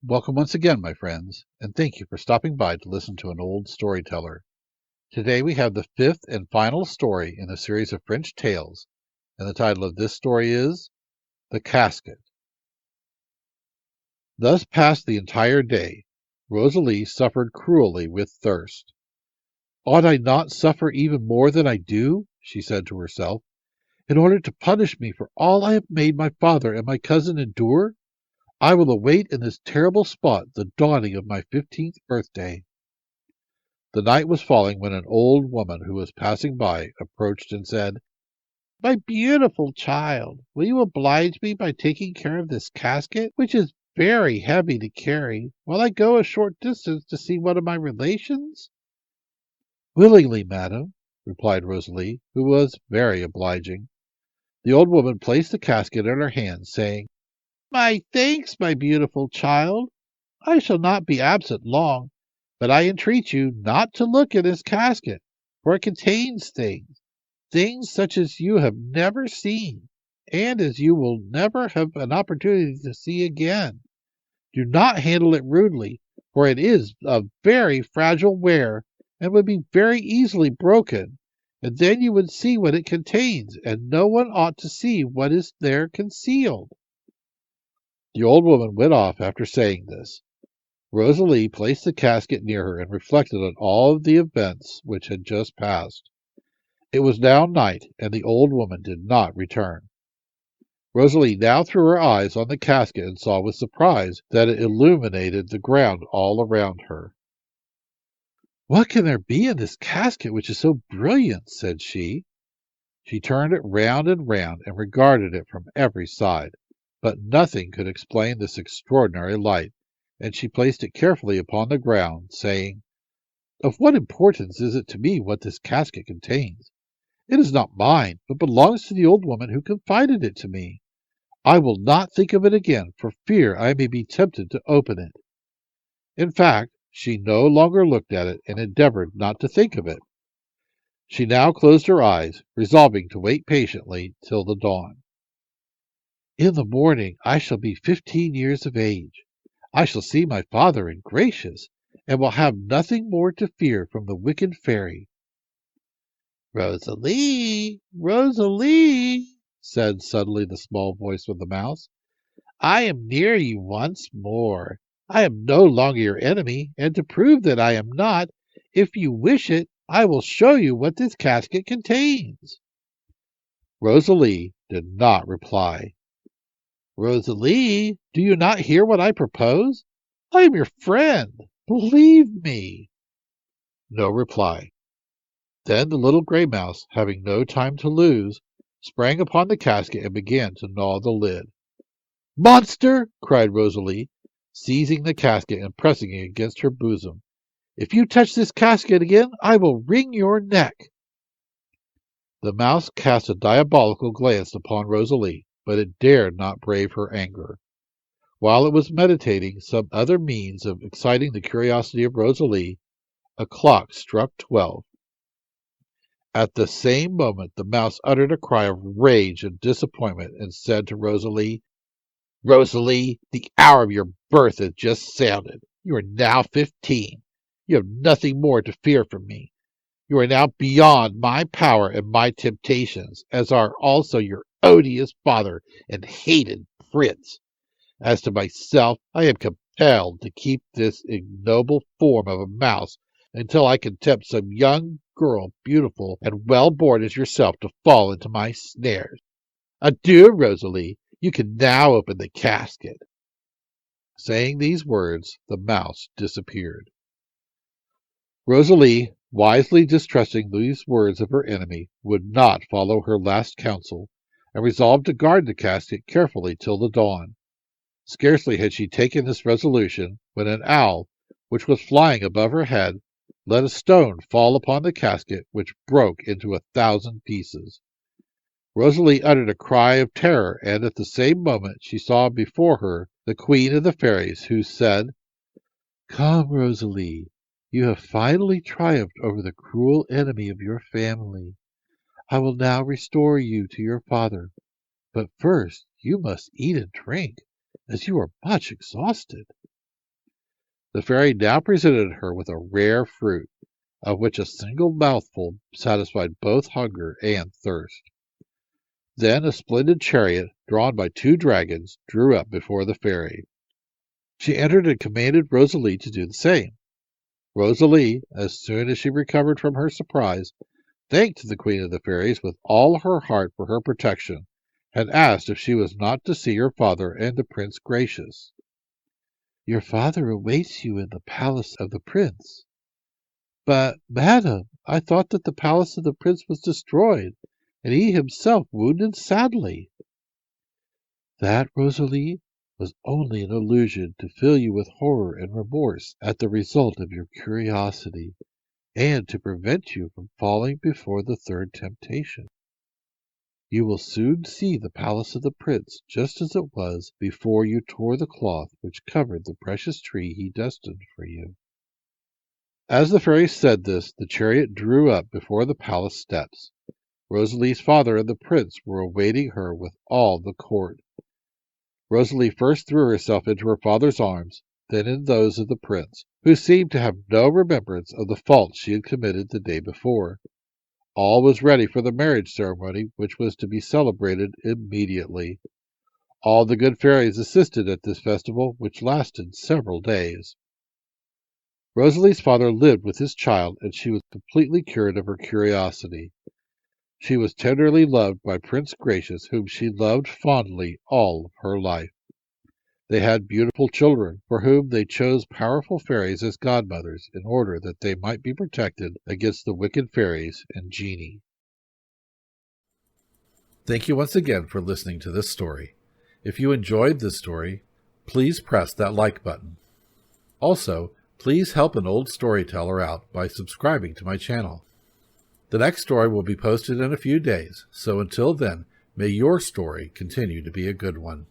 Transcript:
Welcome once again, my friends, and thank you for stopping by to listen to an old storyteller. Today we have the fifth and final story in a series of French tales, and the title of this story is The Casket. Thus passed the entire day. Rosalie suffered cruelly with thirst. Ought I not suffer even more than I do, she said to herself, in order to punish me for all I have made my father and my cousin endure? I will await in this terrible spot the dawning of my 15th birthday. The night was falling when an old woman who was passing by approached and said, "My beautiful child, will you oblige me by taking care of this casket, which is very heavy to carry, while I go a short distance to see one of my relations?" "Willingly, madam," replied Rosalie, who was very obliging. The old woman placed the casket in her hand, saying, "My thanks, my beautiful child. I shall not be absent long, but I entreat you not to look in this casket, for it contains things such as you have never seen, and as you will never have an opportunity to see again. Do not handle it rudely, for it is of very fragile ware, and would be very easily broken, and then you would see what it contains, and no one ought to see what is there concealed." The old woman went off after saying this. Rosalie placed the casket near her and reflected on all the events which had just passed. It was now night, and the old woman did not return. Rosalie now threw her eyes on the casket and saw with surprise that it illuminated the ground all around her. "What can there be in this casket which is so brilliant?" said she. She turned it round and round and regarded it from every side, but nothing could explain this extraordinary light, and she placed it carefully upon the ground, saying, "Of what importance is it to me what this casket contains? It is not mine, but belongs to the old woman who confided it to me. I will not think of it again for fear I may be tempted to open it." In fact, she no longer looked at it and endeavored not to think of it. She now closed her eyes, resolving to wait patiently till the dawn. "In the morning I shall be 15 years of age. I shall see my father in gracious, and will have nothing more to fear from the wicked fairy." "Rosalie, Rosalie," said suddenly the small voice of the mouse, "I am near you once more. I am no longer your enemy, and to prove that I am not, if you wish it, I will show you what this casket contains." Rosalie did not reply. "Rosalie, do you not hear what I propose? I am your friend. Believe me." No reply. Then the little gray mouse, having no time to lose, sprang upon the casket and began to gnaw the lid. "Monster!" cried Rosalie, seizing the casket and pressing it against her bosom. "If you touch this casket again, I will wring your neck." The mouse cast a diabolical glance upon Rosalie, but it dared not brave her anger. While it was meditating some other means of exciting the curiosity of Rosalie, a clock struck 12. At the same moment the mouse uttered a cry of rage and disappointment and said to Rosalie, "Rosalie, the hour of your birth has just sounded. You are now 15. You have nothing more to fear from me. You are now beyond my power and my temptations, as are also your odious father and hated prince. As to myself, I am compelled to keep this ignoble form of a mouse until I can tempt some young girl, beautiful and well born as yourself, to fall into my snares. Adieu, Rosalie. You can now open the casket." Saying these words, the mouse disappeared. Rosalie, wisely distrusting these words of her enemy, would not follow her last counsel, and resolved to guard the casket carefully till the dawn. Scarcely had she taken this resolution when an owl, which was flying above her head, let a stone fall upon the casket, which broke into 1,000 pieces. Rosalie uttered a cry of terror, and at the same moment she saw before her the queen of the fairies, who said, "Come, Rosalie, you have finally triumphed over the cruel enemy of your family. I will now restore you to your father, but first you must eat and drink, as you are much exhausted." The fairy now presented her with a rare fruit, of which a single mouthful satisfied both hunger and thirst. Then a splendid chariot, drawn by 2 dragons, drew up before the fairy. She entered and commanded Rosalie to do the same. Rosalie, as soon as she recovered from her surprise, thanked the Queen of the Fairies with all her heart for her protection, and asked if she was not to see her father and the Prince Gracious. "Your father awaits you in the palace of the Prince." "But, madam, I thought that the palace of the Prince was destroyed, and he himself wounded sadly." "That, Rosalie, was only an illusion to fill you with horror and remorse at the result of your curiosity, and to prevent you from falling before the third temptation. You will soon see the palace of the Prince just as it was before you tore the cloth which covered the precious tree he destined for you." As the fairy said this, the chariot drew up before the palace steps. Rosalie's father and the prince were awaiting her with all the court. Rosalie first threw herself into her father's arms, then in those of the prince, who seemed to have no remembrance of the fault she had committed the day before. All was ready for the marriage ceremony, which was to be celebrated immediately. All the good fairies assisted at this festival, which lasted several days. Rosalie's father lived with his child, and she was completely cured of her curiosity. She was tenderly loved by Prince Gracious, whom she loved fondly all of her life. They had beautiful children, for whom they chose powerful fairies as godmothers, in order that they might be protected against the wicked fairies and genii. Thank you once again for listening to this story. If you enjoyed this story, please press that like button. Also, please help an old storyteller out by subscribing to my channel. The next story will be posted in a few days, so until then, may your story continue to be a good one.